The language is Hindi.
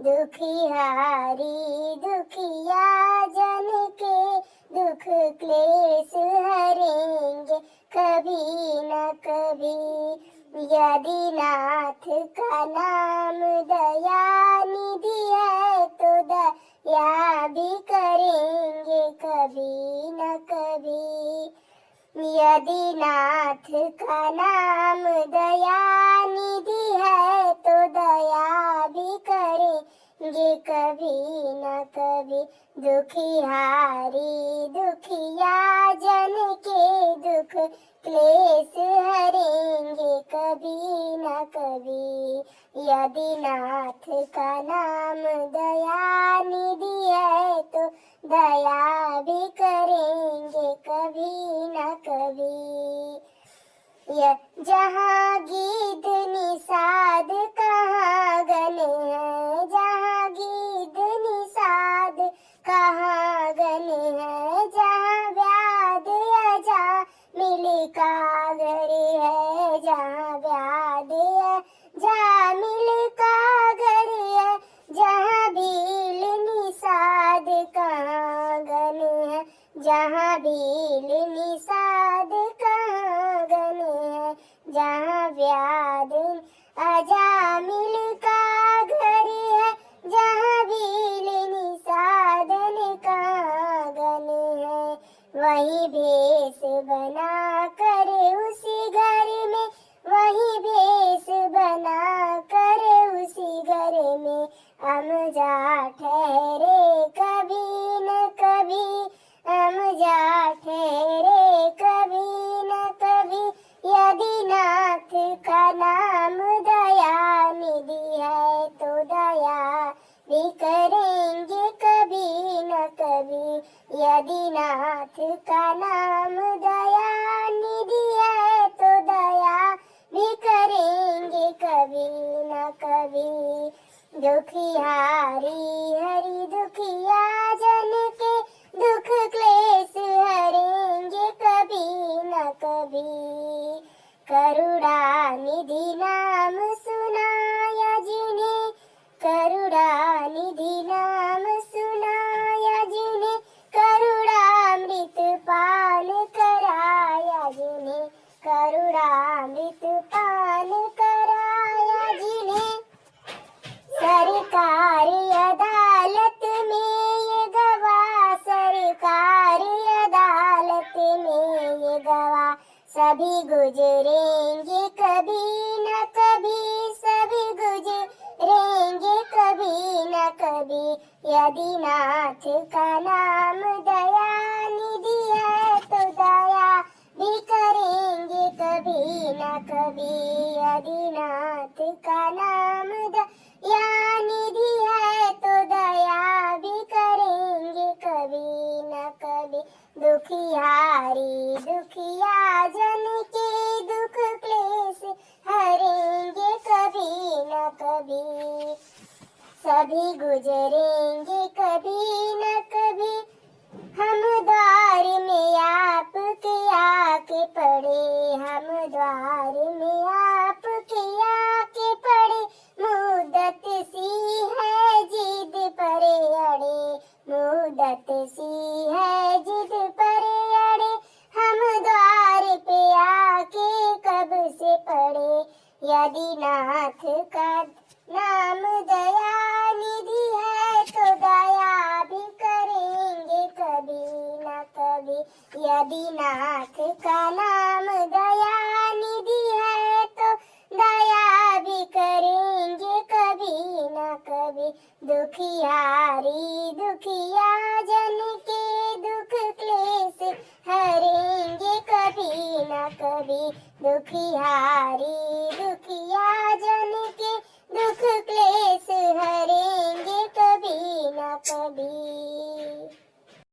दुखियारी दुखिया जन के दुख क्लेश हरेंगे कभी न कभी। यदि नाथ का नाम दया निधि है तो दया भी करेंगे कभी न कभी। यदि नाथ का नाम दया निधि है तो दया भी करेंगे कभी न कभी। दुखियारी दुखिया जन के दुख क्लेश हरेंगे कभी न कभी। यदि नाथ का नाम दया निधि है तो दया भी करेंगे कभी न कभी। जहाँ गीध निषाद कहाँ गन है, जहाँ गीध निषाद कहाँ गन है। जहाँ व्याध अजा मिल का घर है, जहाँ व्याध अजा मिल का घर है। जहाँ भील निषाद कहाँ गन है, जहाँ भील निषाद कहाँ गन है। जहाँ व्याध अजामिल का घर है, जहाँ भील निषादन का गन है। वही भेष बना कर उसी घर में, वही भेष बना कर उसी घर में हम जा ठहरे कभी न कभी। हम जा ठहरे कभी न कभी। यदि नाथ का नाम दया निधि है तो दया भी करेंगे कभी न कभी। यदि नाथ का नाम दया निधि है तो दया भी करेंगे कभी न कभी। दुखियारी हरि दुखिया जन के दुख क्लेश हरेंगे कभी न कभी। करुणा निधि नाम सुनाया जिन्हें, करुणा निधि नाम सुनाया जिन्हें। करुणामृत पान कराया जिन्हें, करुणामृत पान कराया जिन्हें। सरकारी अदालत में ये गवाह, सरकारी अदालत में ये गवाह। सभी गुजरेंगे कभी न कभी, सभी गुजरेंगे कभी न कभी। यदि नाथ का नाम दया निधि है तो दया भी करेंगे कभी न कभी। यदि नाथ का नाम दया निधि है तो दया भी करेंगे कभी न कभी। दुखियारी दुखिया जन के दुख क्लेश हरेंगे कभी न कभी। सभी गुजरेंगे कभी न कभी। हम द्वार में आपके आके पड़े, हम द्वार में आपके आके पड़े। मुद्दत सी है जिद परे अड़े, मुद्दत सी है जिद परे अड़े। हम द्वार पे आके कब से पड़े। यदि नाथ का नाम दया निधि है तो दया भी करेंगे कभी न कभी। यदि नाथ का नाम दया निधि है तो दया भी करेंगे कभी न कभी। दुखियारी दुखिया जन के दुख क्लेश हरेंगे कभी न कभी। दुखियारी दुखिया जन के दुख क्लेश हरेंगे कभी न कभी।